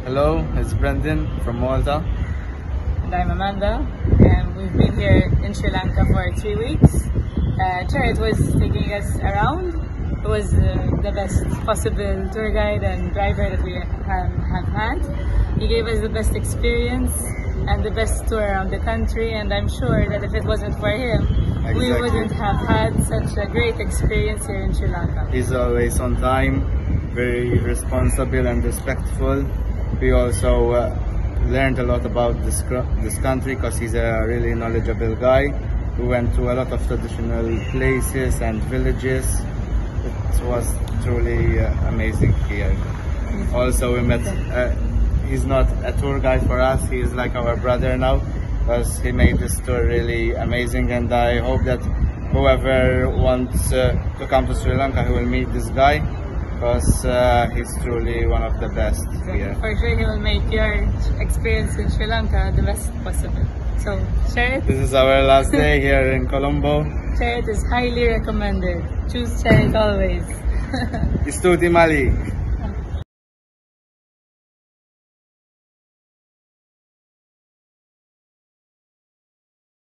Hello, it's Brendan from Malta. And I'm Amanda, and we've been here in Sri Lanka for 3 weeks. Charit was taking us around. It was the best possible tour guide and driver that we have had. He gave us the best experience and the best tour around the country, and I'm sure that if it wasn't for him, we wouldn't have had such a great experience here in Sri Lanka. He's always on time, very responsible and respectful. We also learned a lot about this country because he's a really knowledgeable guy. We went to a lot of traditional places and villages. It was truly amazing here. Also, we met, he's not a tour guide for us, he's like our brother now, because he made this tour really amazing, and I hope that whoever wants to come to Sri Lanka, he will meet this guy, because he's truly one of the best here. For sure, he will make your experience in Sri Lanka the best possible. So, Charit. This is our last day here in Colombo. Charit is highly recommended. Choose Charit always. Istuti Malik.